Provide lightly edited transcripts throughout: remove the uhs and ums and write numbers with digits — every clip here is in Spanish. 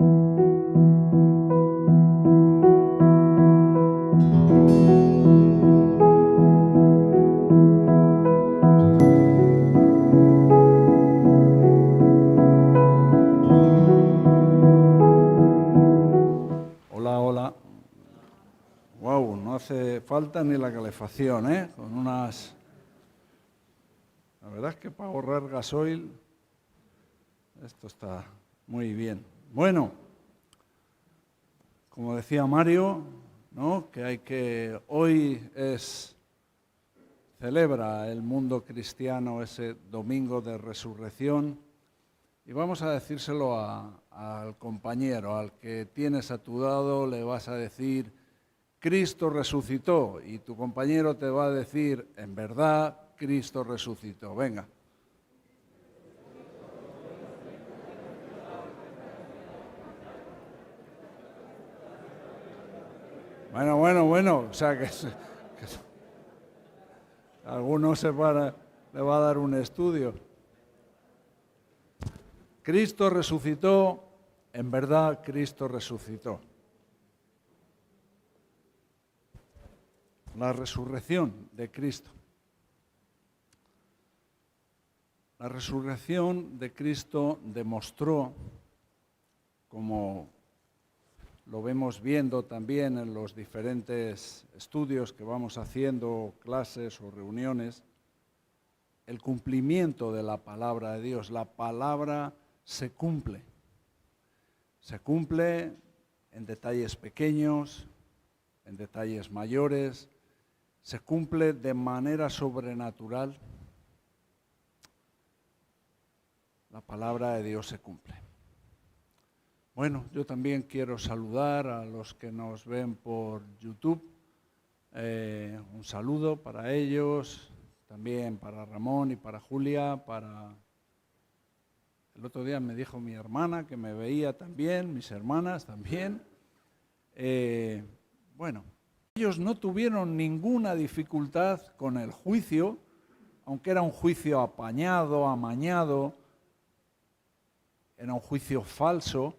Hola, hola. Wow, no hace falta ni la calefacción, ¿eh? Con unas... La verdad es que para ahorrar gasoil, esto está muy bien. Bueno, como decía Mario, ¿no? Hoy celebra el mundo cristiano ese domingo de resurrección y vamos a decírselo al compañero, al que tienes a tu lado, le vas a decir: Cristo resucitó, y tu compañero te va a decir: en verdad, Cristo resucitó. Venga. Bueno, o sea que alguno le va a dar un estudio. Cristo resucitó, en verdad Cristo resucitó. La resurrección de Cristo. La resurrección de Cristo demostró, como lo vemos viendo también en los diferentes estudios que vamos haciendo, clases o reuniones, el cumplimiento de la palabra de Dios. La palabra se cumple. Se cumple en detalles pequeños, en detalles mayores, se cumple de manera sobrenatural. La palabra de Dios se cumple. Bueno, yo también quiero saludar a los que nos ven por YouTube. Un saludo para ellos, también para Ramón y para Julia. El otro día me dijo mi hermana que me veía también, mis hermanas también. Bueno, ellos no tuvieron ninguna dificultad con el juicio, aunque era un juicio apañado, amañado, era un juicio falso.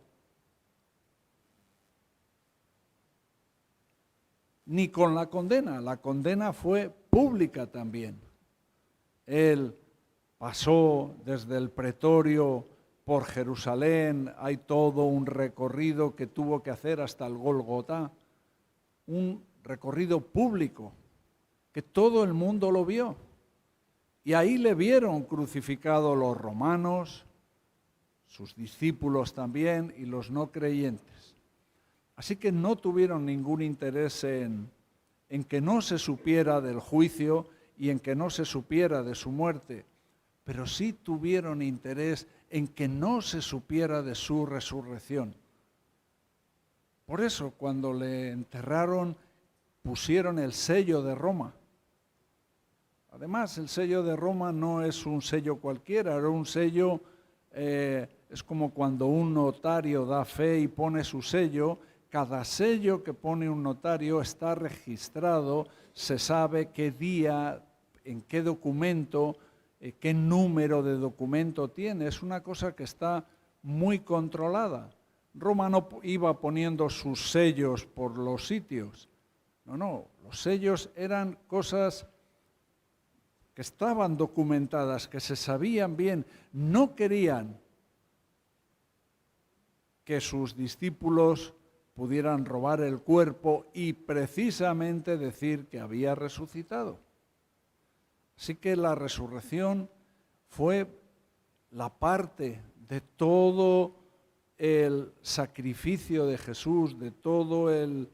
Ni con la condena fue pública también. Él pasó desde el pretorio por Jerusalén, hay todo un recorrido que tuvo que hacer hasta el Gólgota, un recorrido público que todo el mundo lo vio. Y ahí le vieron crucificado los romanos, sus discípulos también y los no creyentes. Así que no tuvieron ningún interés en que no se supiera del juicio y en que no se supiera de su muerte, pero sí tuvieron interés en que no se supiera de su resurrección. Por eso, cuando le enterraron, pusieron el sello de Roma. Además, el sello de Roma no es un sello cualquiera, era un sello, es como cuando un notario da fe y pone su sello. Cada sello que pone un notario está registrado, se sabe qué día, en qué documento, qué número de documento tiene. Es una cosa que está muy controlada. Roma no iba poniendo sus sellos por los sitios. No, los sellos eran cosas que estaban documentadas, que se sabían bien. No querían que sus discípulos pudieran robar el cuerpo y precisamente decir que había resucitado. Así que la resurrección fue la parte de todo el sacrificio de Jesús, de todo el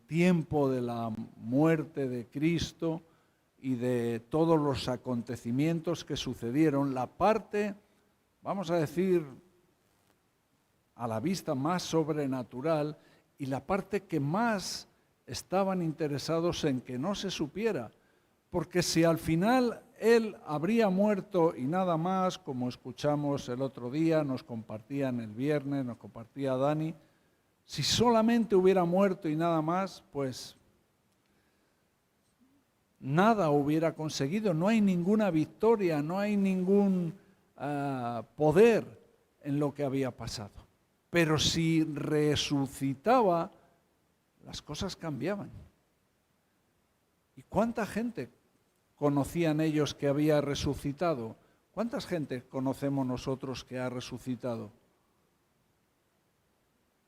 tiempo de la muerte de Cristo y de todos los acontecimientos que sucedieron, la parte, vamos a decir, a la vista más sobrenatural y la parte que más estaban interesados en que no se supiera, porque si al final él habría muerto y nada más, como escuchamos el otro día, nos compartían el viernes, nos compartía Dani, si solamente hubiera muerto y nada más, pues nada hubiera conseguido, no hay ninguna victoria, no hay ningún poder en lo que había pasado. pero si resucitaba, las cosas cambiaban. ¿Y cuánta gente conocían ellos que había resucitado? ¿Cuánta gente conocemos nosotros que ha resucitado?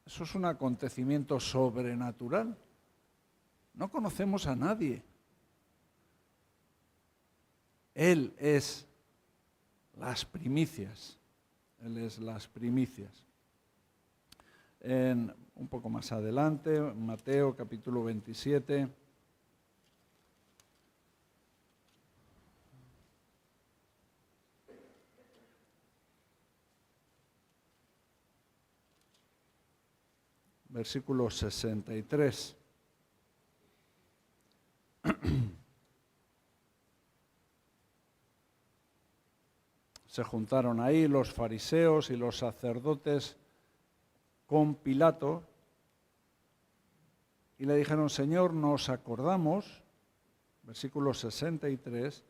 Eso es un acontecimiento sobrenatural. No conocemos a nadie. Él es las primicias. Él es las primicias. Un poco más adelante, Mateo capítulo 27. Versículo 63. Se juntaron ahí los fariseos y los sacerdotes con Pilato y le dijeron: Señor, nos acordamos, versículo 63,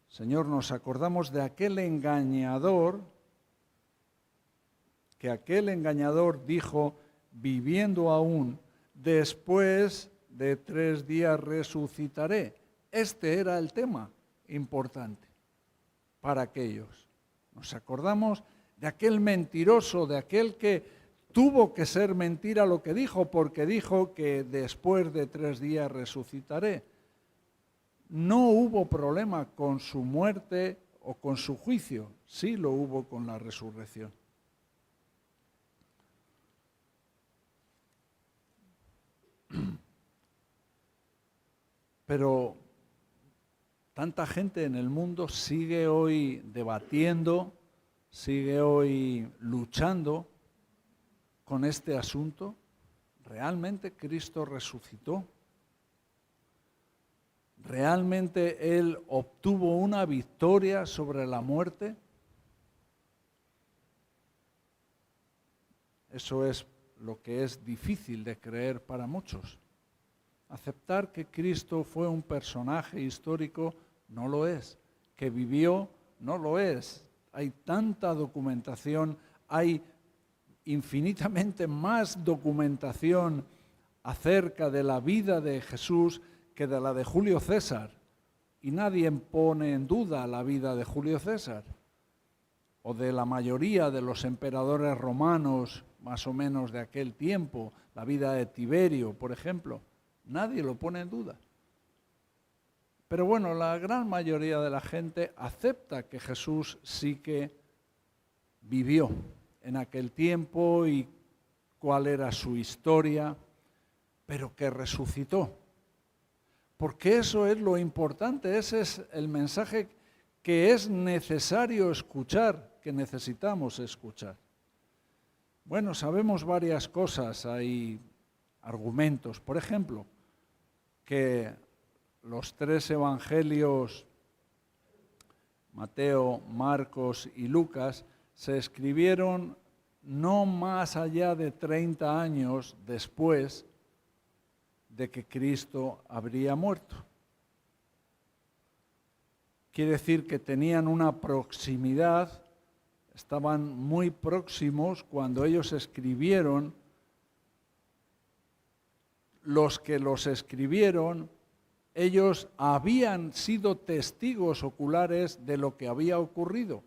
Señor, nos acordamos de aquel engañador, que aquel engañador dijo, viviendo aún, después de 3 días resucitaré. Este era el tema importante para aquellos. Nos acordamos de aquel mentiroso, de aquel que tuvo que ser mentira lo que dijo, porque dijo que después de 3 días resucitaré. No hubo problema con su muerte o con su juicio, sí lo hubo con la resurrección. Pero tanta gente en el mundo sigue hoy debatiendo, sigue hoy luchando con este asunto. ¿Realmente Cristo resucitó? ¿Realmente Él obtuvo una victoria sobre la muerte? Eso es lo que es difícil de creer para muchos. Aceptar que Cristo fue un personaje histórico no lo es, que vivió no lo es. Hay tanta documentación, hay infinitamente más documentación acerca de la vida de Jesús que de la de Julio César. Y nadie pone en duda la vida de Julio César o de la mayoría de los emperadores romanos más o menos de aquel tiempo, la vida de Tiberio, por ejemplo. Nadie lo pone en duda. Pero bueno, la gran mayoría de la gente acepta que Jesús sí que vivió en aquel tiempo y cuál era su historia, pero que resucitó. Porque eso es lo importante, ese es el mensaje que es necesario escuchar, que necesitamos escuchar. Bueno, sabemos varias cosas, hay argumentos. Por ejemplo, que los 3 evangelios, Mateo, Marcos y Lucas, se escribieron no más allá de 30 años después de que Cristo habría muerto. Quiere decir que tenían una proximidad, estaban muy próximos cuando ellos escribieron. Los que los escribieron, ellos habían sido testigos oculares de lo que había ocurrido.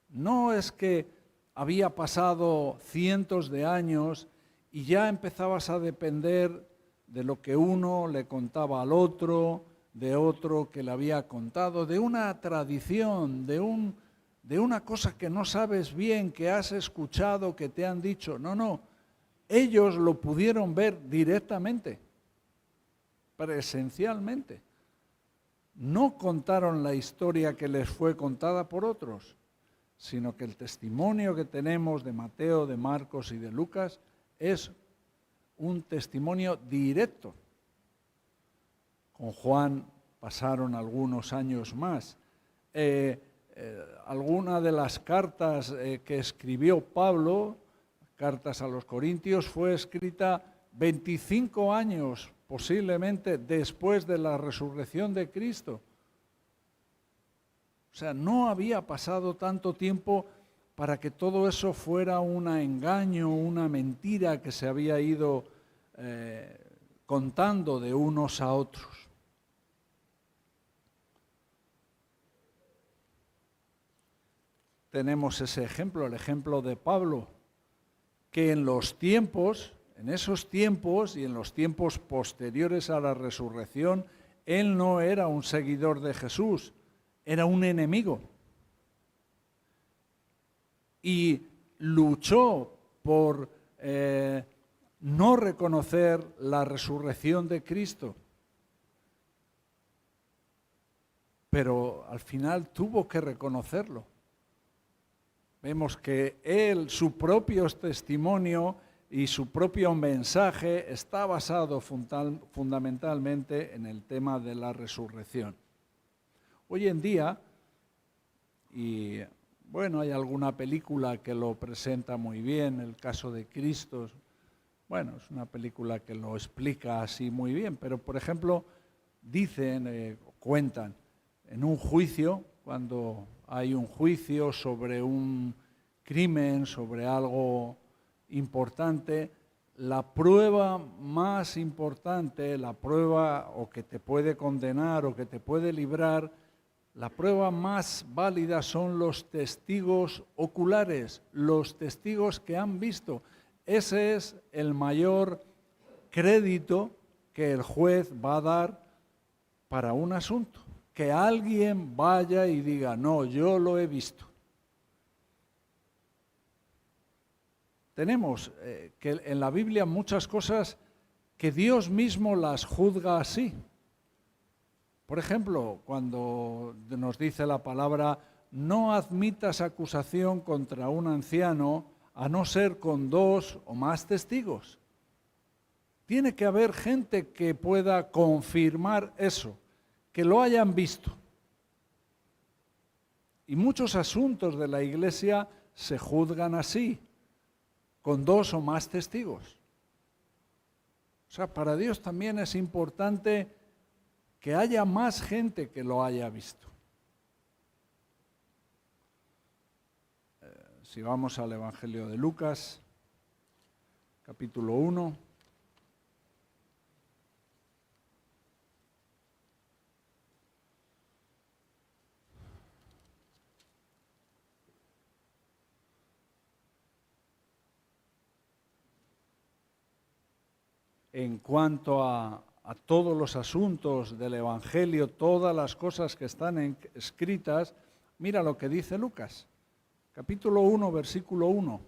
No es que había pasado cientos de años y ya empezabas a depender de lo que uno le contaba al otro, de otro que le había contado, de una tradición, de una cosa que no sabes bien, que has escuchado, que te han dicho. No. Ellos lo pudieron ver directamente, presencialmente. No contaron la historia que les fue contada por otros, sino que el testimonio que tenemos de Mateo, de Marcos y de Lucas es un testimonio directo. Con Juan pasaron algunos años más. Alguna de las cartas que escribió Pablo, cartas a los Corintios, fue escrita 25 años posiblemente después de la resurrección de Cristo. O sea, no había pasado tanto tiempo para que todo eso fuera un engaño, una mentira que se había ido contando de unos a otros. Tenemos ese ejemplo, el ejemplo de Pablo, que en esos tiempos y en los tiempos posteriores a la resurrección, él no era un seguidor de Jesús, era un enemigo. Y luchó por no reconocer la resurrección de Cristo. Pero al final tuvo que reconocerlo. Vemos que él, su propio testimonio y su propio mensaje está basado fundamentalmente en el tema de la resurrección. Hoy en día, y bueno, hay alguna película que lo presenta muy bien, el caso de Cristo, bueno, es una película que lo explica así muy bien, pero por ejemplo, dicen, cuentan, en un juicio, cuando hay un juicio sobre un crimen, sobre algo importante, la prueba más importante, la prueba o que te puede condenar o que te puede librar, la prueba más válida son los testigos oculares, los testigos que han visto. Ese es el mayor crédito que el juez va a dar para un asunto. Que alguien vaya y diga, no, yo lo he visto. Tenemos que en la Biblia muchas cosas que Dios mismo las juzga así. Por ejemplo, cuando nos dice la palabra, no admitas acusación contra un anciano a no ser con 2 o más testigos. Tiene que haber gente que pueda confirmar eso, que lo hayan visto. Y muchos asuntos de la Iglesia se juzgan así, con 2 o más testigos. O sea, para Dios también es importante que haya más gente que lo haya visto. Si vamos al Evangelio de Lucas, capítulo 1. En cuanto a todos los asuntos del Evangelio, todas las cosas que están escritas, mira lo que dice Lucas, capítulo 1, versículo 1.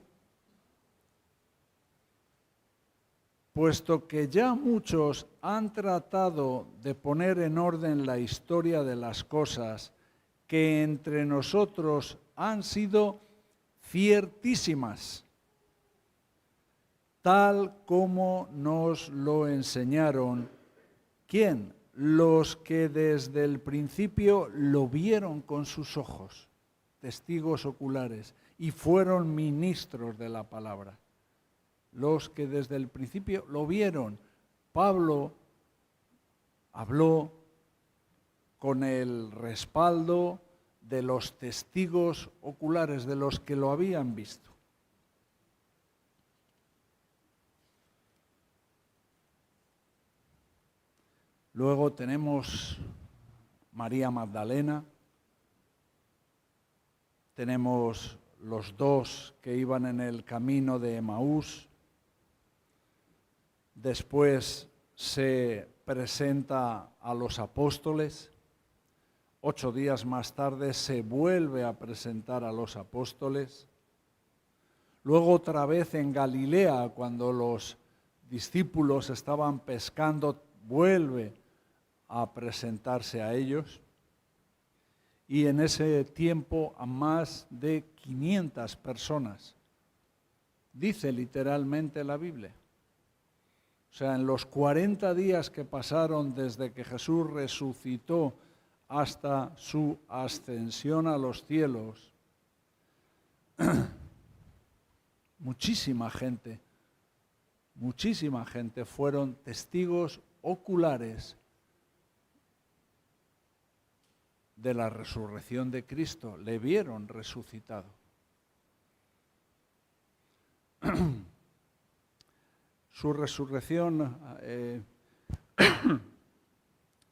Puesto que ya muchos han tratado de poner en orden la historia de las cosas que entre nosotros han sido ciertísimas, tal como nos lo enseñaron. ¿Quién? Los que desde el principio lo vieron con sus ojos, testigos oculares, y fueron ministros de la palabra. Los que desde el principio lo vieron. Pablo habló con el respaldo de los testigos oculares, de los que lo habían visto. Luego tenemos María Magdalena, tenemos los 2 que iban en el camino de Emaús. Después se presenta a los apóstoles. 8 días más tarde se vuelve a presentar a los apóstoles. Luego otra vez en Galilea, cuando los discípulos estaban pescando, vuelve a presentarse a ellos. Y en ese tiempo a más de 500 personas. Dice literalmente la Biblia. O sea, en los 40 días que pasaron desde que Jesús resucitó hasta su ascensión a los cielos, muchísima gente fueron testigos oculares de la resurrección de Cristo, le vieron resucitado. Su resurrección,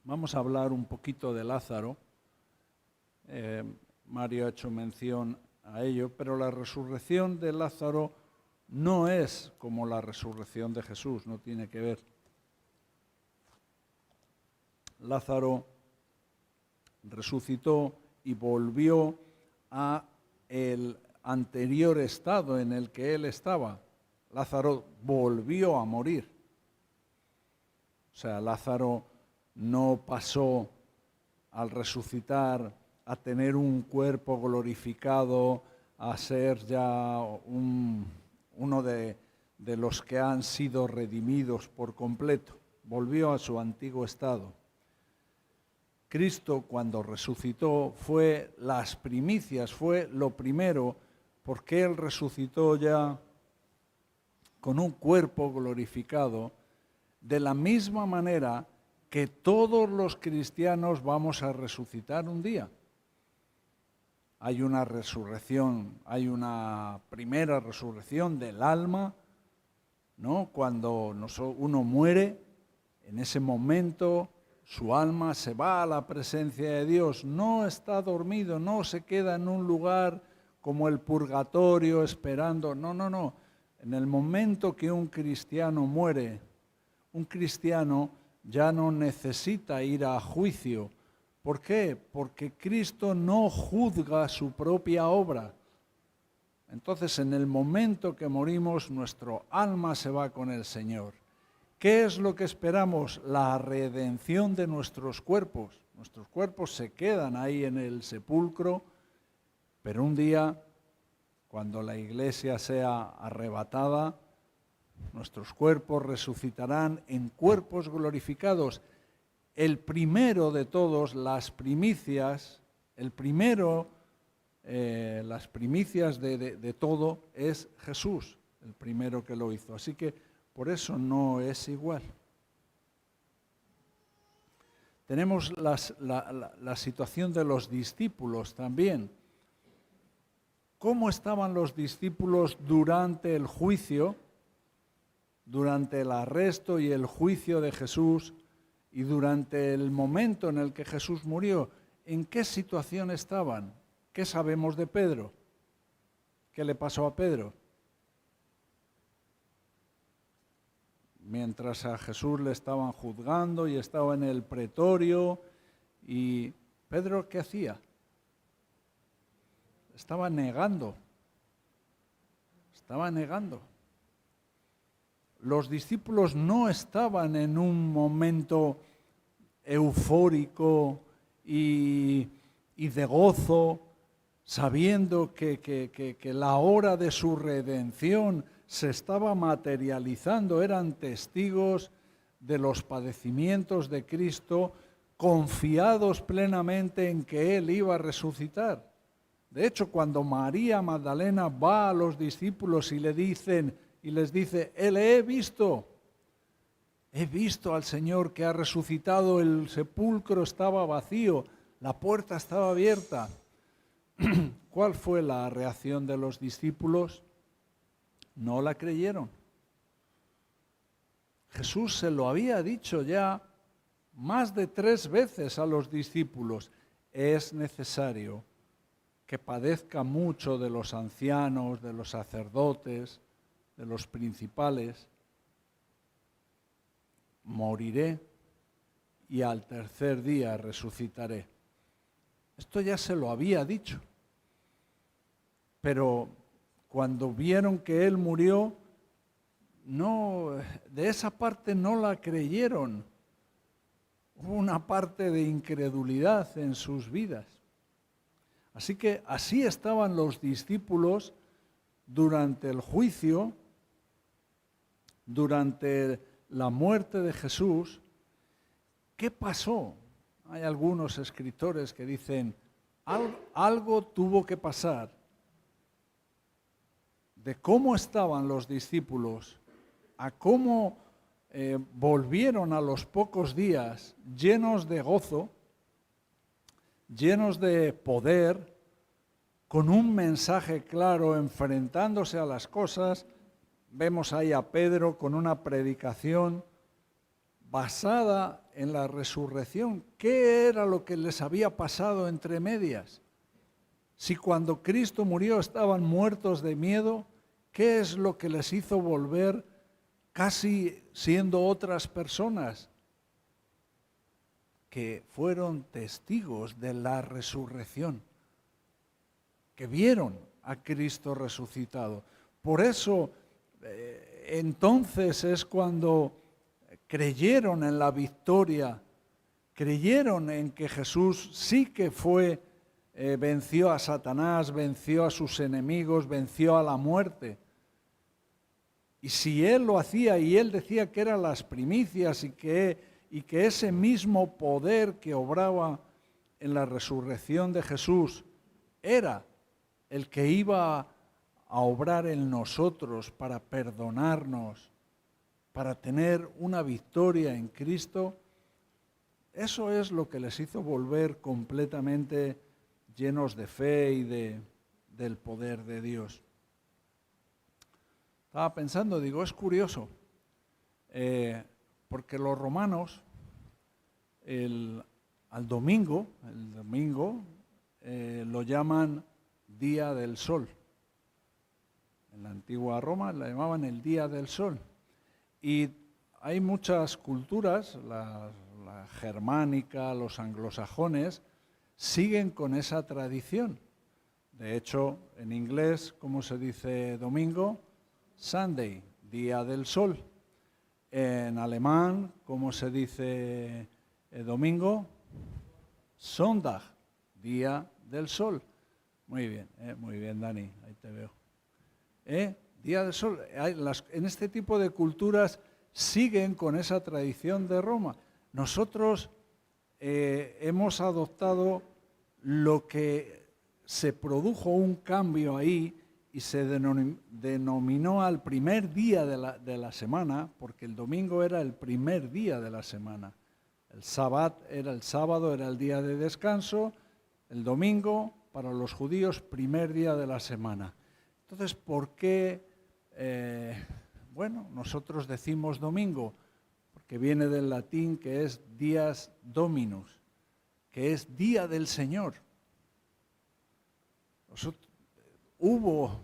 vamos a hablar un poquito de Lázaro. Mario ha hecho mención a ello, pero la resurrección de Lázaro no es como la resurrección de Jesús, no tiene que ver. Lázaro resucitó y volvió a el anterior estado en el que él estaba. Lázaro volvió a morir. O sea, Lázaro no pasó al resucitar a tener un cuerpo glorificado, a ser ya uno de los que han sido redimidos por completo. Volvió a su antiguo estado. Cristo, cuando resucitó, fue las primicias, fue lo primero, porque Él resucitó ya con un cuerpo glorificado, de la misma manera que todos los cristianos vamos a resucitar un día. Hay una resurrección, hay una primera resurrección del alma, ¿no? Cuando uno muere, en ese momento su alma se va a la presencia de Dios, no está dormido, no se queda en un lugar como el purgatorio esperando, no. En el momento que un cristiano muere, un cristiano ya no necesita ir a juicio. ¿Por qué? Porque Cristo no juzga su propia obra. Entonces, en el momento que morimos, nuestro alma se va con el Señor. ¿Qué es lo que esperamos? La redención de nuestros cuerpos. Nuestros cuerpos se quedan ahí en el sepulcro, pero un día, cuando la iglesia sea arrebatada, nuestros cuerpos resucitarán en cuerpos glorificados. El primero de todos, las primicias, las primicias de todo es Jesús, el primero que lo hizo. Así que por eso no es igual. Tenemos la situación de los discípulos también. ¿Cómo estaban los discípulos durante el juicio, durante el arresto y el juicio de Jesús y durante el momento en el que Jesús murió? ¿En qué situación estaban? ¿Qué sabemos de Pedro? ¿Qué le pasó a Pedro? Mientras a Jesús le estaban juzgando y estaba en el pretorio, ¿y Pedro qué hacía? Estaba negando. Los discípulos no estaban en un momento eufórico y de gozo, sabiendo que la hora de su redención se estaba materializando, eran testigos de los padecimientos de Cristo, confiados plenamente en que Él iba a resucitar. De hecho, cuando María Magdalena va a los discípulos y les dice, he visto al Señor que ha resucitado, el sepulcro estaba vacío, la puerta estaba abierta. ¿Cuál fue la reacción de los discípulos? No la creyeron. Jesús se lo había dicho ya más de 3 veces a los discípulos. Es necesario que padezca mucho de los ancianos, de los sacerdotes, de los principales. Moriré y al tercer día resucitaré. Esto ya se lo había dicho. Pero cuando vieron que Él murió, de esa parte no la creyeron. Hubo una parte de incredulidad en sus vidas. Así que así estaban los discípulos durante el juicio, durante la muerte de Jesús. ¿Qué pasó? Hay algunos escritores que dicen, algo tuvo que pasar. De cómo estaban los discípulos, a cómo volvieron a los pocos días llenos de gozo, llenos de poder, con un mensaje claro, enfrentándose a las cosas, vemos ahí a Pedro con una predicación basada en la resurrección. ¿Qué era lo que les había pasado entre medias? Si cuando Cristo murió estaban muertos de miedo, ¿qué es lo que les hizo volver casi siendo otras personas? Que fueron testigos de la resurrección, que vieron a Cristo resucitado. Por eso, entonces es cuando creyeron en la victoria, creyeron en que Jesús sí que fue, venció a Satanás, venció a sus enemigos, venció a la muerte. Y si Él lo hacía y Él decía que eran las primicias y que ese mismo poder que obraba en la resurrección de Jesús era el que iba a obrar en nosotros para perdonarnos, para tener una victoria en Cristo, eso es lo que les hizo volver completamente llenos de fe y del poder de Dios. Estaba pensando, digo, es curioso, porque los romanos, el domingo lo llaman Día del Sol. En la antigua Roma la llamaban el Día del Sol. Y hay muchas culturas, la germánica, los anglosajones, siguen con esa tradición. De hecho, en inglés, ¿cómo se dice domingo? Sunday, Día del Sol. En alemán, ¿cómo se dice domingo? Sonntag, Día del Sol. Muy bien, Dani, ahí te veo. Día del Sol. En este tipo de culturas siguen con esa tradición de Roma. Nosotros hemos adoptado lo que se produjo un cambio ahí y se denominó al primer día de la semana, porque el domingo era el primer día de la semana. El sábado era el día de descanso, el domingo para los judíos primer día de la semana. Entonces, ¿por qué? Nosotros decimos domingo, porque viene del latín que es dies dominus, que es día del Señor. Hubo,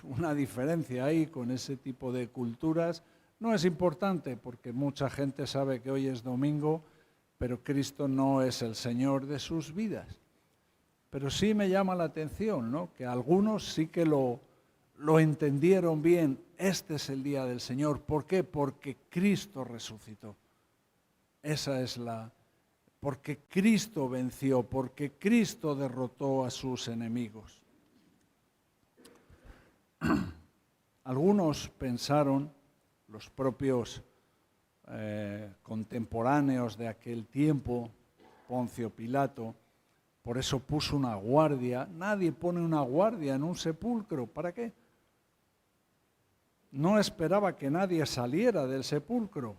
una diferencia ahí con ese tipo de culturas. No es importante porque mucha gente sabe que hoy es domingo, pero Cristo no es el Señor de sus vidas. Pero sí me llama la atención, ¿no?, que algunos sí que lo entendieron bien. Este es el día del Señor. ¿Por qué? Porque Cristo resucitó. Porque Cristo venció, porque Cristo derrotó a sus enemigos. Algunos pensaron, los propios contemporáneos de aquel tiempo, Poncio Pilato, por eso puso una guardia. Nadie pone una guardia en un sepulcro. ¿Para qué? No esperaba que nadie saliera del sepulcro.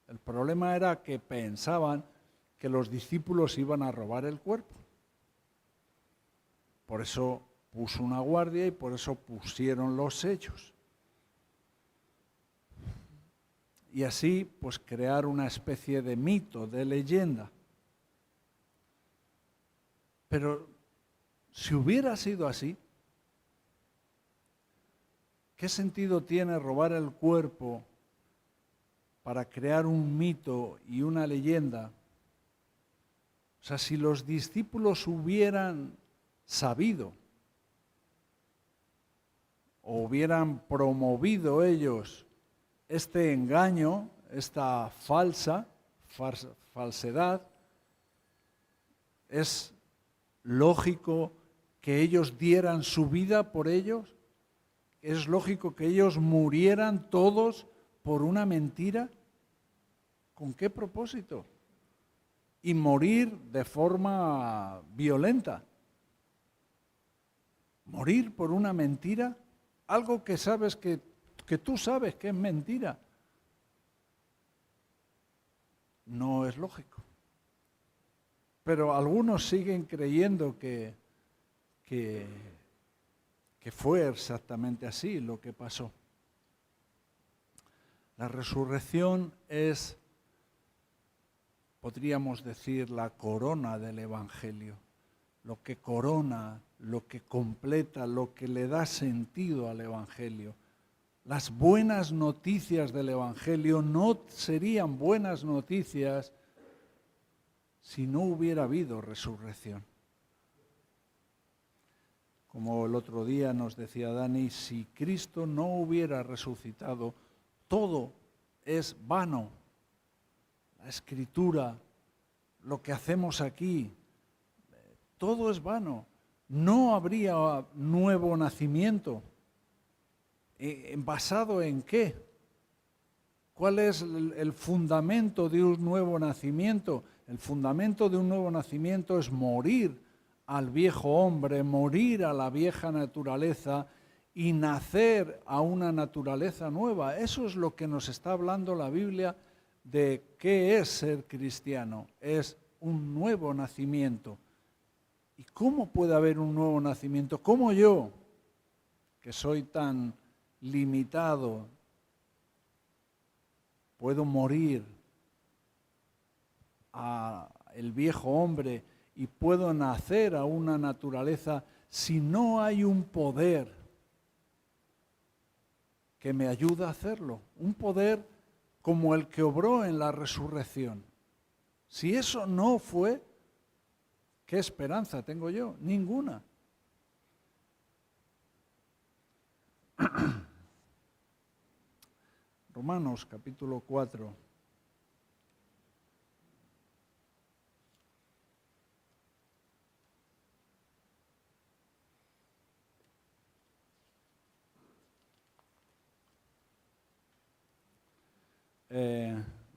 El problema era que pensaban que los discípulos iban a robar el cuerpo. Por eso puso una guardia y por eso pusieron los sellos. Y así, pues, crear una especie de mito, de leyenda. Pero si hubiera sido así, ¿qué sentido tiene robar el cuerpo para crear un mito y una leyenda? O sea, si los discípulos hubieran sabido o hubieran promovido ellos este engaño, esta falsedad, es lógico que ellos dieran su vida por ellos. ¿Es lógico que ellos murieran todos por una mentira? ¿Con qué propósito? Y morir de forma violenta. Morir por una mentira, algo que sabes que tú sabes que es mentira. No es lógico. Pero algunos siguen creyendo que fue exactamente así lo que pasó. La resurrección es, podríamos decir, la corona del Evangelio, lo que corona, lo que completa, lo que le da sentido al Evangelio. Las buenas noticias del Evangelio no serían buenas noticias si no hubiera habido resurrección. Como el otro día nos decía Dani, si Cristo no hubiera resucitado, todo es vano. La Escritura, lo que hacemos aquí, todo es vano. No habría nuevo nacimiento. ¿Basado en qué? ¿Cuál es el fundamento de un nuevo nacimiento? El fundamento de un nuevo nacimiento es morir al viejo hombre, morir a la vieja naturaleza y nacer a una naturaleza nueva. Eso es lo que nos está hablando la Biblia de qué es ser cristiano. Es un nuevo nacimiento. ¿Y cómo puede haber un nuevo nacimiento? ¿Cómo yo, que soy tan limitado, puedo morir al viejo hombre y puedo nacer a una naturaleza si no hay un poder que me ayuda a hacerlo? Un poder como el que obró en la resurrección. Si eso no fue, ¿qué esperanza tengo yo? Ninguna. Romanos capítulo 4.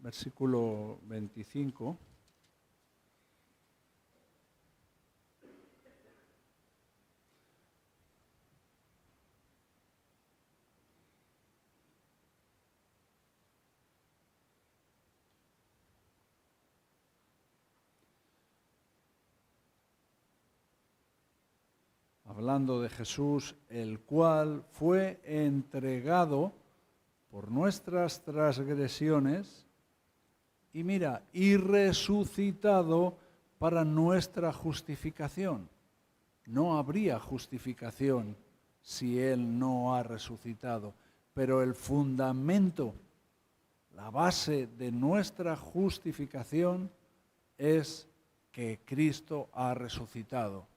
Versículo 25. Hablando de Jesús, el cual fue entregado por nuestras transgresiones y mira, y resucitado para nuestra justificación. No habría justificación si Él no ha resucitado, pero el fundamento, la base de nuestra justificación es que Cristo ha resucitado.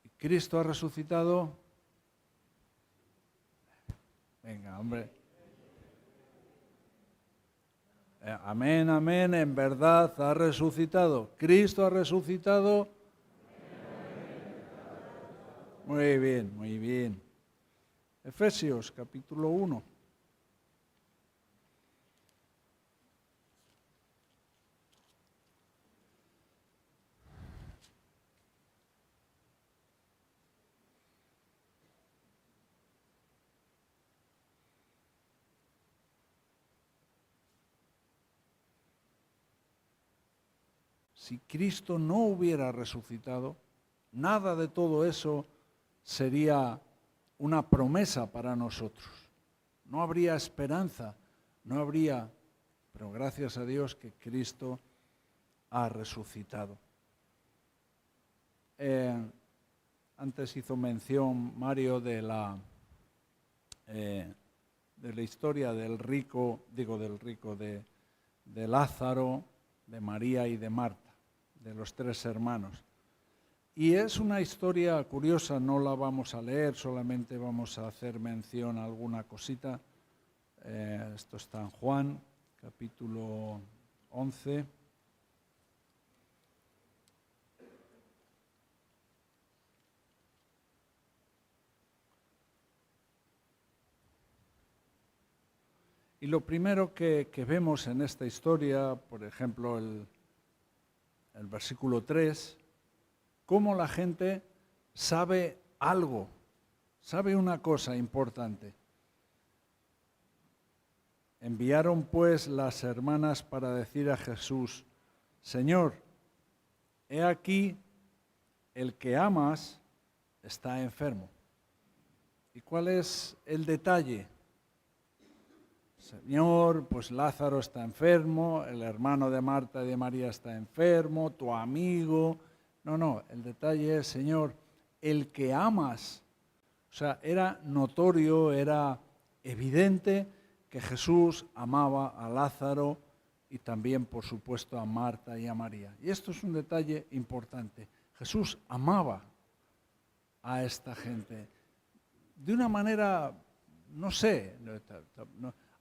¿Y Cristo ha resucitado? Venga, hombre. Amén, amén, en verdad ha resucitado. Cristo ha resucitado. Muy bien, muy bien. Efesios capítulo 1. Si Cristo no hubiera resucitado, nada de todo eso sería una promesa para nosotros. No habría esperanza, no habría, pero gracias a Dios que Cristo ha resucitado. Antes hizo mención Mario de la historia del rico, de Lázaro, de María y de Marta, de los tres hermanos. Y es una historia curiosa, no la vamos a leer, solamente vamos a hacer mención a alguna cosita. Esto está en Juan, capítulo 11. Y lo primero que vemos en esta historia, por ejemplo, el versículo 3, cómo la gente sabe algo, sabe una cosa importante. Enviaron pues las hermanas para decir a Jesús: Señor, he aquí, el que amas está enfermo. ¿Y cuál es el detalle? Señor, pues Lázaro está enfermo, el hermano de Marta y de María está enfermo, tu amigo. No, el detalle es, Señor, el que amas. O sea, era notorio, era evidente que Jesús amaba a Lázaro y también, por supuesto, a Marta y a María. Y esto es un detalle importante. Jesús amaba a esta gente de una manera, no sé,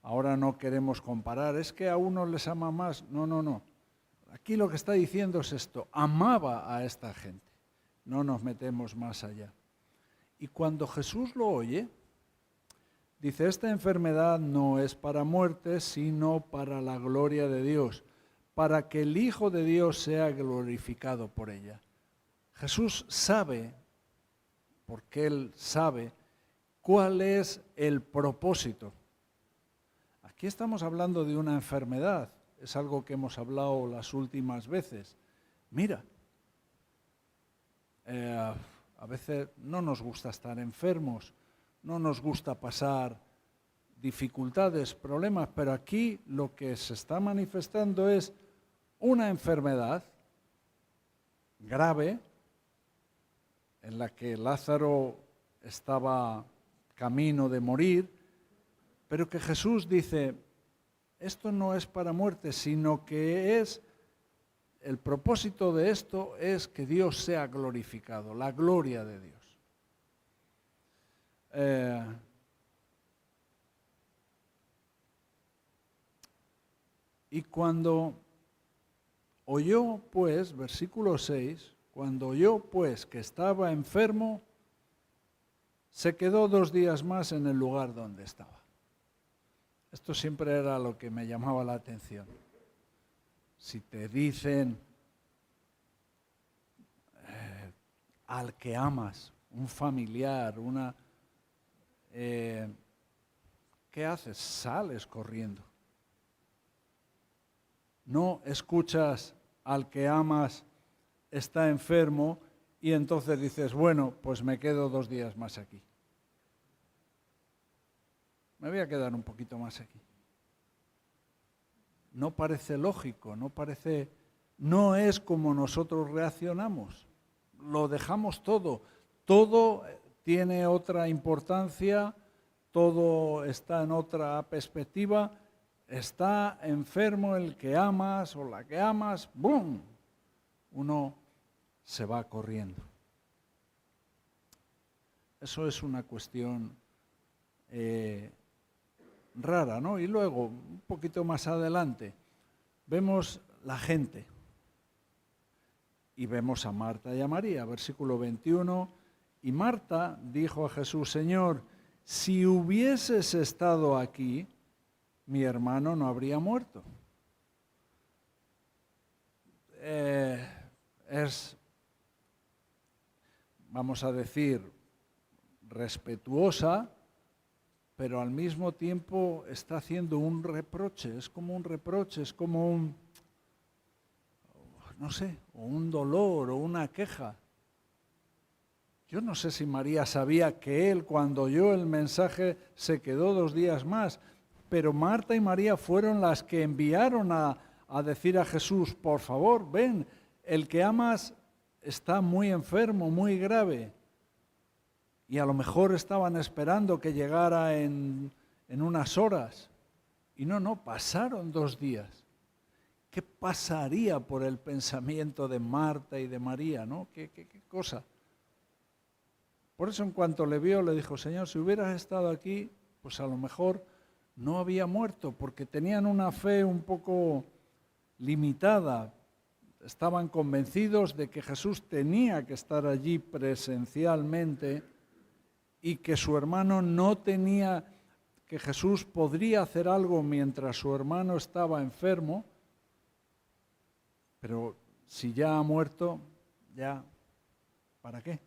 ahora no queremos comparar, es que a unos les ama más. No. Aquí lo que está diciendo es esto, amaba a esta gente. No nos metemos más allá. Y cuando Jesús lo oye, dice, esta enfermedad no es para muerte, sino para la gloria de Dios, para que el Hijo de Dios sea glorificado por ella. Jesús sabe, porque Él sabe, cuál es el propósito. Aquí estamos hablando de una enfermedad, es algo que hemos hablado las últimas veces. Mira, a veces no nos gusta estar enfermos, no nos gusta pasar dificultades, problemas, pero aquí lo que se está manifestando es una enfermedad grave en la que Lázaro estaba camino de morir, pero que Jesús dice, esto no es para muerte, sino que el propósito de esto es que Dios sea glorificado, la gloria de Dios. Y cuando oyó, pues, versículo 6, cuando oyó, pues, que estaba enfermo, se quedó 2 días más en el lugar donde estaba. Esto siempre era lo que me llamaba la atención. Si te dicen al que amas, un familiar, ¿qué haces? Sales corriendo. No escuchas al que amas está enfermo y entonces dices, bueno, pues me quedo 2 días más aquí. Me voy a quedar un poquito más aquí. No parece lógico, no es como nosotros reaccionamos. Lo dejamos todo. Todo tiene otra importancia, todo está en otra perspectiva. Está enfermo el que amas o la que amas, ¡bum! Uno se va corriendo. Eso es una cuestión rara, ¿no? Y luego, un poquito más adelante, vemos la gente y vemos a Marta y a María, versículo 21, y Marta dijo a Jesús, Señor, si hubieses estado aquí, mi hermano no habría muerto. Es, vamos a decir, respetuosa, pero al mismo tiempo está haciendo un reproche, es como un reproche, es como un, no sé, o un dolor o una queja. Yo no sé si María sabía que él, cuando oyó el mensaje, se quedó 2 días más, pero Marta y María fueron las que enviaron a decir a Jesús, por favor, ven, el que amas está muy enfermo, muy grave. Y a lo mejor estaban esperando que llegara en unas horas. Y no, pasaron 2 días. ¿Qué pasaría por el pensamiento de Marta y de María, no? ¿Qué cosa? Por eso en cuanto le vio, le dijo, Señor, si hubieras estado aquí, pues a lo mejor no había muerto, porque tenían una fe un poco limitada. Estaban convencidos de que Jesús tenía que estar allí presencialmente y que su hermano no tenía, que Jesús podría hacer algo mientras su hermano estaba enfermo, pero si ya ha muerto, ya, ¿para qué?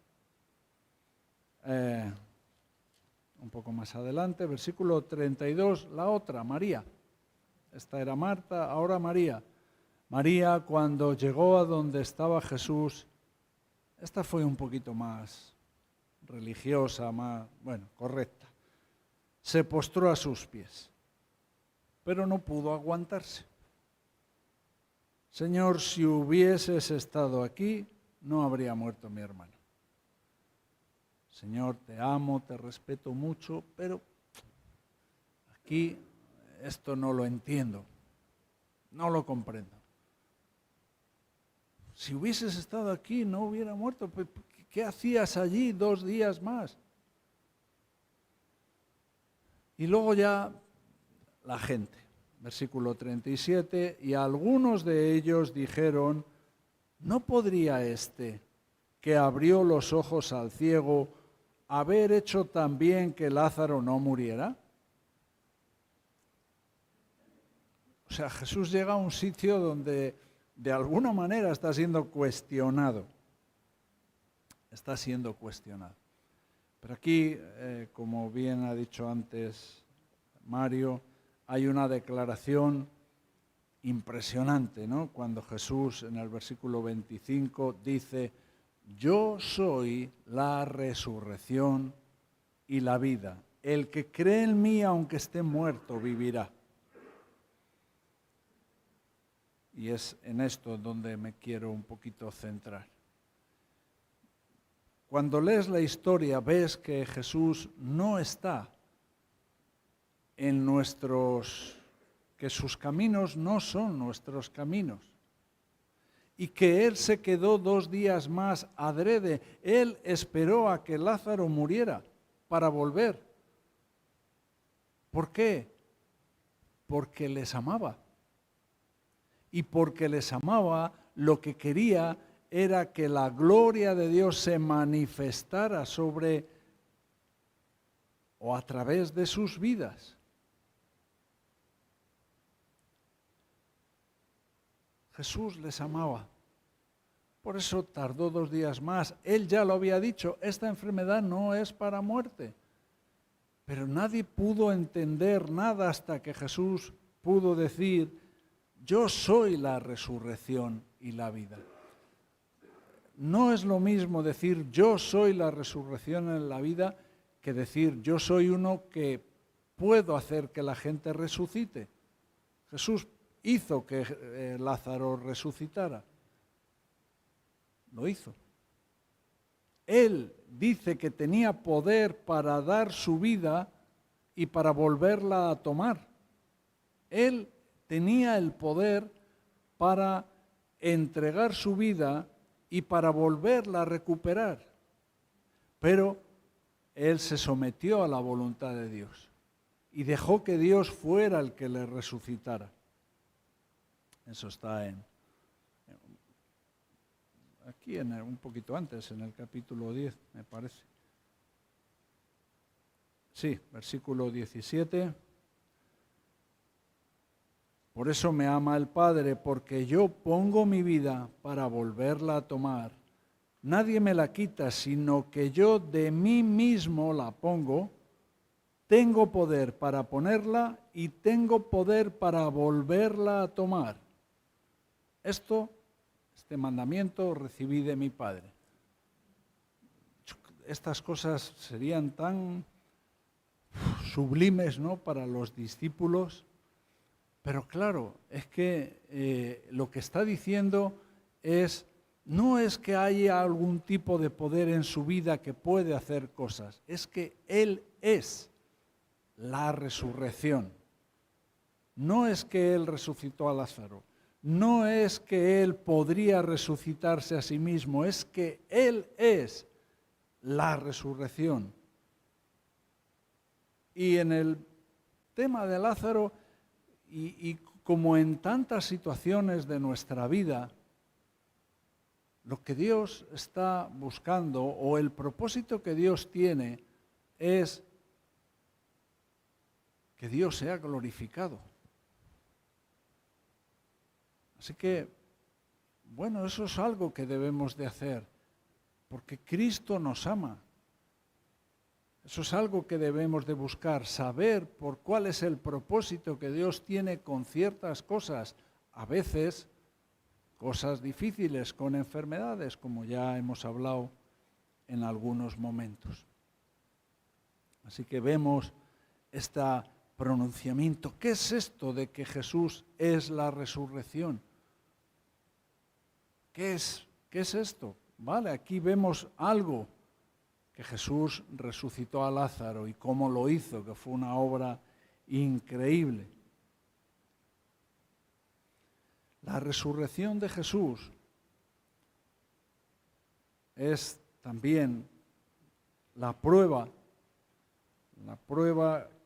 Un poco más adelante, versículo 32, la otra, María. Esta era Marta, ahora María. María, cuando llegó a donde estaba Jesús, esta fue un poquito más religiosa, más, bueno, correcta. Se postró a sus pies. pero no pudo aguantarse. Señor, si hubieses estado aquí, no habría muerto mi hermano. Señor, te amo, te respeto mucho, pero aquí esto no lo entiendo, no lo comprendo. Si hubieses estado aquí, no hubiera muerto. ¿Qué hacías allí 2 días más? Y luego ya la gente, versículo 37, y algunos de ellos dijeron, ¿no podría este, que abrió los ojos al ciego, haber hecho también que Lázaro no muriera? O sea, Jesús llega a un sitio donde de alguna manera está siendo cuestionado. Está siendo cuestionado. Pero aquí, como bien ha dicho antes Mario, hay una declaración impresionante, ¿no? Cuando Jesús en el versículo 25 dice, yo soy la resurrección y la vida. El que cree en mí, aunque esté muerto, vivirá. Y es en esto donde me quiero un poquito centrar. Cuando lees la historia, ves que Jesús no está en que sus caminos no son nuestros caminos. Y que Él se quedó 2 días más adrede. Él esperó a que Lázaro muriera para volver. ¿Por qué? Porque les amaba. Y porque les amaba, lo que quería era que la gloria de Dios se manifestara sobre o a través de sus vidas. Jesús les amaba. Por eso tardó 2 días más. Él ya lo había dicho, esta enfermedad no es para muerte. Pero nadie pudo entender nada hasta que Jesús pudo decir, yo soy la resurrección y la vida. No es lo mismo decir yo soy la resurrección y la vida que decir yo soy uno que puedo hacer que la gente resucite. Jesús hizo que Lázaro resucitara. Lo hizo. Él dice que tenía poder para dar su vida y para volverla a tomar. Él tenía el poder para entregar su vida y para volverla a recuperar. Pero Él se sometió a la voluntad de Dios y dejó que Dios fuera el que le resucitara. Eso está aquí un poquito antes, en el capítulo 10, me parece. Sí, versículo 17. Por eso me ama el Padre, porque yo pongo mi vida para volverla a tomar. Nadie me la quita, sino que yo de mí mismo la pongo. Tengo poder para ponerla y tengo poder para volverla a tomar. Este mandamiento recibí de mi Padre. Estas cosas serían tan sublimes, ¿no?, para los discípulos. Pero claro, es que lo que está diciendo no es que haya algún tipo de poder en su vida que puede hacer cosas, es que Él es la resurrección. No es que Él resucitó a Lázaro, no es que Él podría resucitarse a sí mismo, es que Él es la resurrección. Y en el tema de Lázaro, y como en tantas situaciones de nuestra vida, lo que Dios está buscando o el propósito que Dios tiene es que Dios sea glorificado. Así que, bueno, eso es algo que debemos de hacer, porque Cristo nos ama. Eso es algo que debemos de buscar, saber por cuál es el propósito que Dios tiene con ciertas cosas, a veces cosas difíciles, con enfermedades, como ya hemos hablado en algunos momentos. Así que vemos esta pronunciamiento. ¿Qué es esto de que Jesús es la resurrección? ¿Qué es esto? Vale, aquí vemos algo, que Jesús resucitó a Lázaro y cómo lo hizo, que fue una obra increíble. La resurrección de Jesús es también la prueba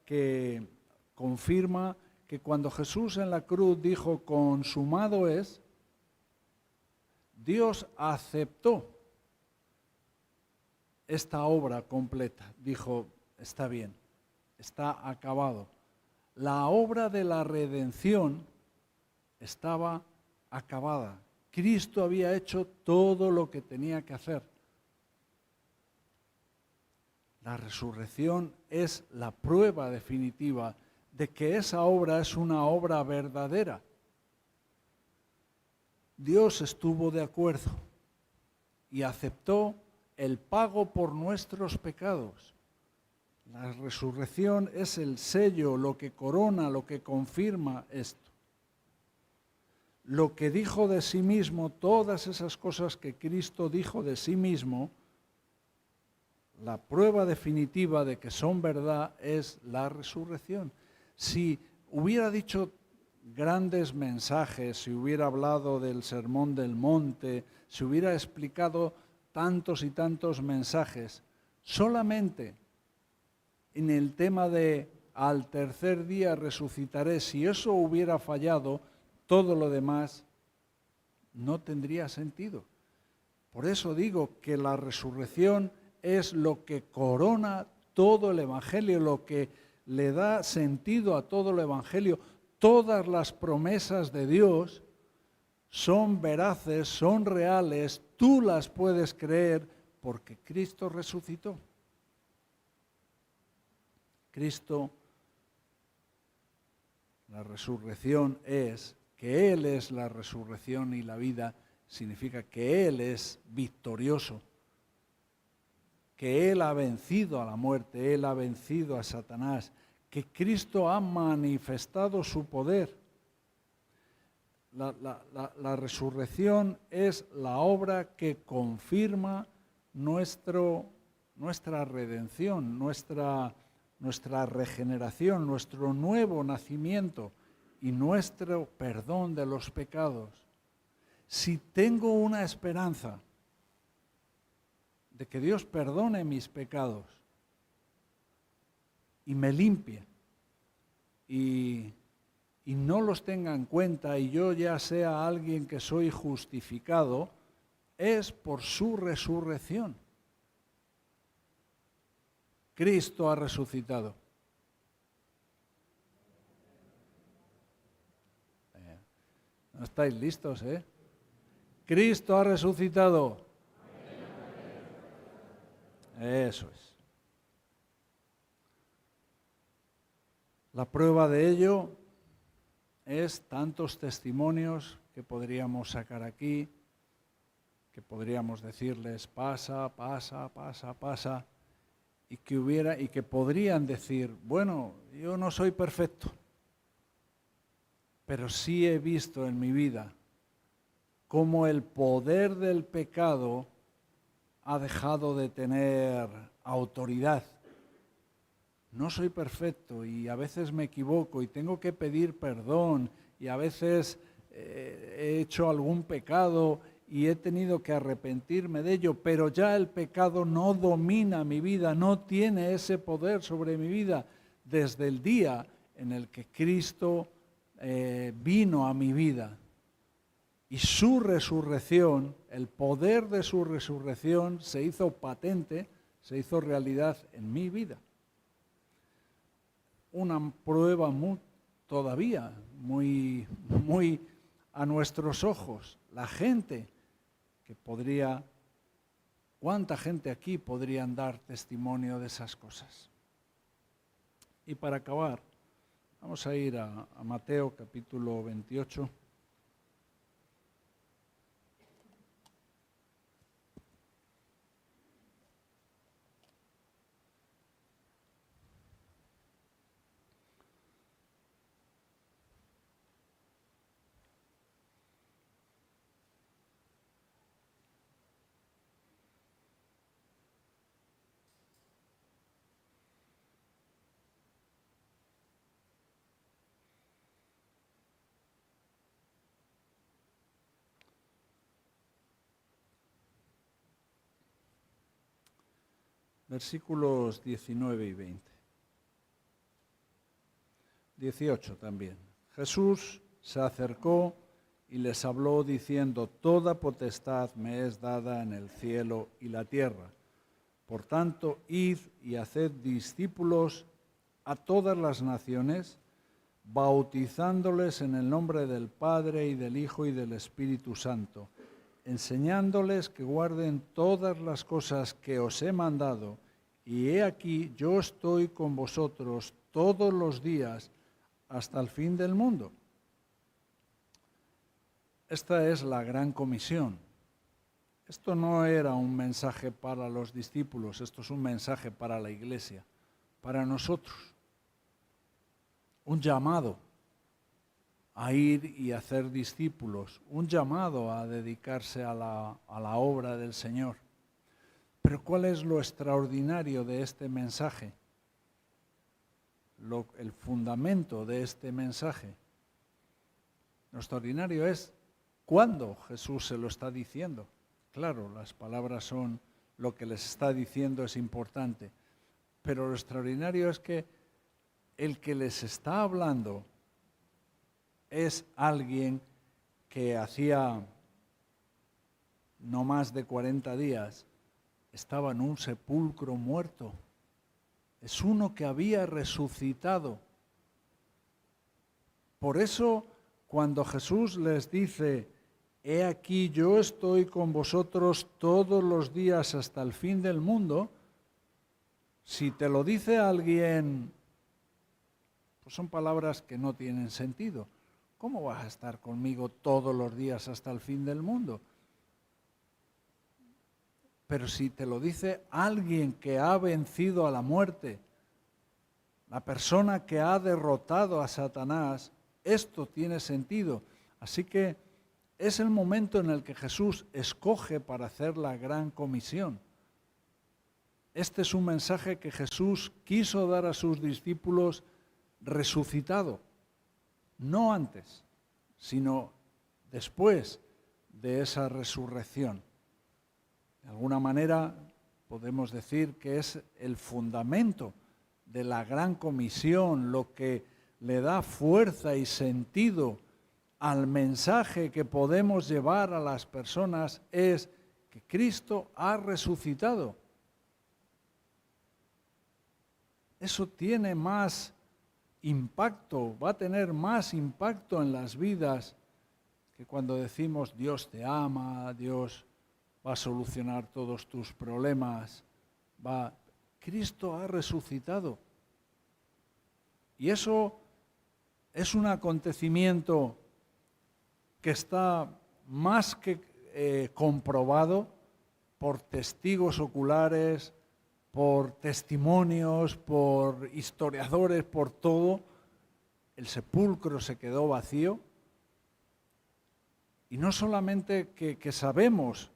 que confirma que cuando Jesús en la cruz dijo consumado es, Dios aceptó esta obra completa. Dijo, está bien, está acabado. La obra de la redención estaba acabada. Cristo había hecho todo lo que tenía que hacer. La resurrección es la prueba definitiva de que esa obra es una obra verdadera. Dios estuvo de acuerdo y aceptó el pago por nuestros pecados. La resurrección es el sello, lo que corona, lo que confirma esto. Lo que dijo de sí mismo, todas esas cosas que Cristo dijo de sí mismo, la prueba definitiva de que son verdad es la resurrección. Si hubiera dicho grandes mensajes, si hubiera hablado del Sermón del Monte, si hubiera explicado tantos y tantos mensajes, solamente en el tema de al tercer día resucitaré, si eso hubiera fallado, todo lo demás no tendría sentido. Por eso digo que la resurrección es lo que corona todo el Evangelio, lo que le da sentido a todo el Evangelio. Todas las promesas de Dios son veraces, son reales, tú las puedes creer porque Cristo resucitó. Cristo, la resurrección es que Él es la resurrección y la vida, significa que Él es victorioso, que Él ha vencido a la muerte, Él ha vencido a Satanás, que Cristo ha manifestado su poder. La resurrección es la obra que confirma nuestra redención, nuestra regeneración, nuestro nuevo nacimiento y nuestro perdón de los pecados. Si tengo una esperanza de que Dios perdone mis pecados y me limpie y no los tenga en cuenta y yo ya sea alguien que soy justificado, es por su resurrección. Cristo ha resucitado. No estáis listos, ¿eh? Cristo ha resucitado. Eso es. La prueba de ello es tantos testimonios que podríamos sacar aquí, que podríamos decirles pasa, pasa, pasa, pasa, y que podrían decir, bueno, yo no soy perfecto, pero sí he visto en mi vida cómo el poder del pecado ha dejado de tener autoridad. No soy perfecto y a veces me equivoco y tengo que pedir perdón y a veces he hecho algún pecado y he tenido que arrepentirme de ello, pero ya el pecado no domina mi vida, no tiene ese poder sobre mi vida desde el día en el que Cristo vino a mi vida. Y su resurrección, el poder de su resurrección se hizo patente, se hizo realidad en mi vida. Una prueba todavía muy a nuestros ojos. La gente que ¿cuánta gente aquí podrían dar testimonio de esas cosas? Y para acabar, vamos a ir a Mateo capítulo 28. versículos 19 y 20. 18 también. Jesús se acercó y les habló diciendo: toda potestad me es dada en el cielo y la tierra. Por tanto, id y haced discípulos a todas las naciones, bautizándoles en el nombre del Padre y del Hijo y del Espíritu Santo, enseñándoles que guarden todas las cosas que os he mandado, y he aquí yo estoy con vosotros todos los días hasta el fin del mundo. Esta es la gran comisión. Esto no era un mensaje para los discípulos, esto es un mensaje para la iglesia, para nosotros. Un llamado a ir y hacer discípulos, un llamado a dedicarse a la obra del Señor. Pero ¿cuál es lo extraordinario de este mensaje? El fundamento de este mensaje. Lo extraordinario es cuándo Jesús se lo está diciendo. Claro, las palabras son lo que les está diciendo, es importante. Pero lo extraordinario es que el que les está hablando es alguien que hacía no más de 40 días estaba en un sepulcro muerto. Es uno que había resucitado. Por eso, cuando Jesús les dice: he aquí yo estoy con vosotros todos los días hasta el fin del mundo, si te lo dice alguien, pues son palabras que no tienen sentido. ¿Cómo vas a estar conmigo todos los días hasta el fin del mundo? Pero si te lo dice alguien que ha vencido a la muerte, la persona que ha derrotado a Satanás, esto tiene sentido. Así que es el momento en el que Jesús escoge para hacer la gran comisión. Este es un mensaje que Jesús quiso dar a sus discípulos resucitado, no antes, sino después de esa resurrección. De alguna manera podemos decir que es el fundamento de la gran comisión, lo que le da fuerza y sentido al mensaje que podemos llevar a las personas es que Cristo ha resucitado. Eso tiene más impacto, va a tener más impacto en las vidas que cuando decimos Dios te ama, Dios va a solucionar todos tus problemas. Cristo ha resucitado. Y eso es un acontecimiento que está más que comprobado por testigos oculares, por testimonios, por historiadores, por todo. El sepulcro se quedó vacío. Y no solamente que sabemos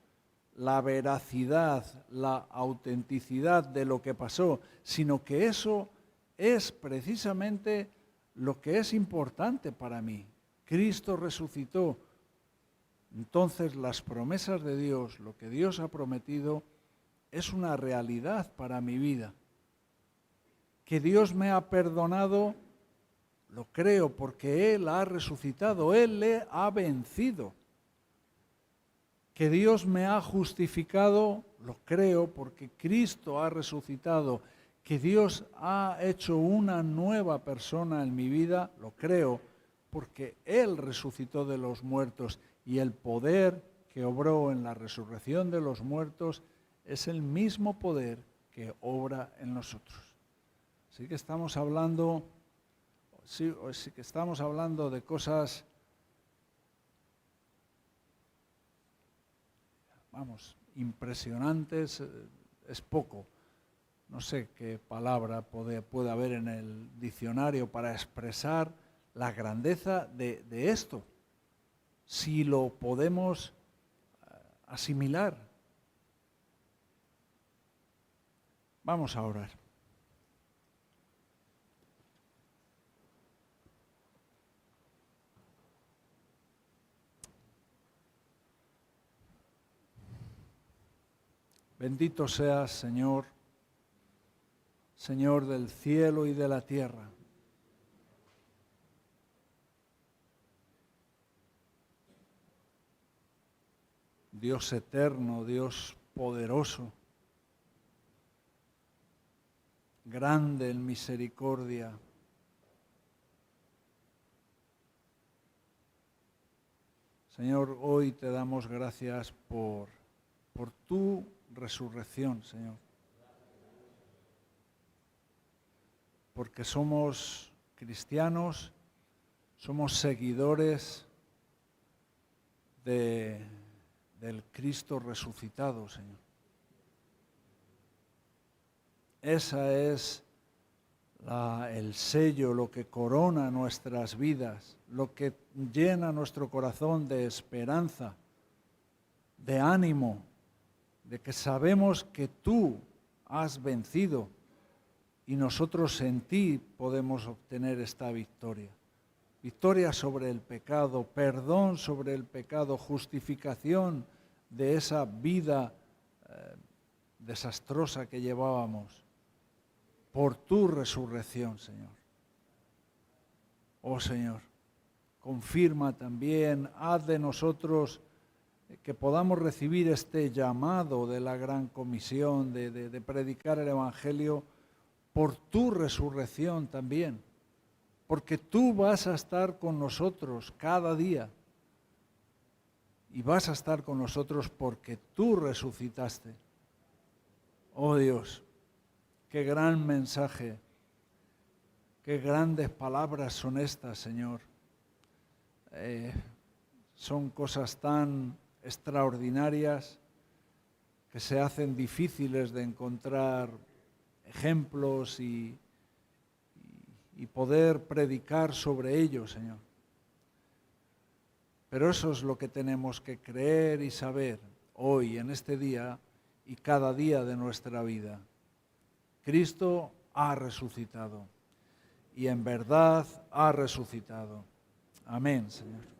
la veracidad, la autenticidad de lo que pasó, sino que eso es precisamente lo que es importante para mí. Cristo resucitó. Entonces las promesas de Dios, lo que Dios ha prometido, es una realidad para mi vida. Que Dios me ha perdonado, lo creo, porque Él ha resucitado, Él le ha vencido. Que Dios me ha justificado, lo creo, porque Cristo ha resucitado. Que Dios ha hecho una nueva persona en mi vida, lo creo, porque Él resucitó de los muertos y el poder que obró en la resurrección de los muertos es el mismo poder que obra en nosotros. Así que estamos hablando, de cosas, impresionantes, es poco. No sé qué palabra puede haber en el diccionario para expresar la grandeza de esto, si lo podemos asimilar. Vamos a orar. Bendito seas, Señor, Señor del cielo y de la tierra. Dios eterno, Dios poderoso, grande en misericordia. Señor, hoy te damos gracias por tu resurrección, Señor. Porque somos cristianos, somos seguidores del Cristo resucitado, Señor. Esa es el sello, lo que corona nuestras vidas, lo que llena nuestro corazón de esperanza, de ánimo, de que sabemos que tú has vencido y nosotros en ti podemos obtener esta victoria. Victoria sobre el pecado, perdón sobre el pecado, justificación de esa vida desastrosa que llevábamos por tu resurrección, Señor. Oh Señor, confirma también, haz de nosotros que podamos recibir este llamado de la gran comisión de predicar el Evangelio por tu resurrección también, porque tú vas a estar con nosotros cada día y vas a estar con nosotros porque tú resucitaste. Oh Dios, qué gran mensaje, qué grandes palabras son estas, Señor. Son cosas tan extraordinarias que se hacen difíciles de encontrar ejemplos y poder predicar sobre ellos, Señor. Pero eso es lo que tenemos que creer y saber hoy, en este día y cada día de nuestra vida. Cristo ha resucitado y en verdad ha resucitado. Amén, Señor.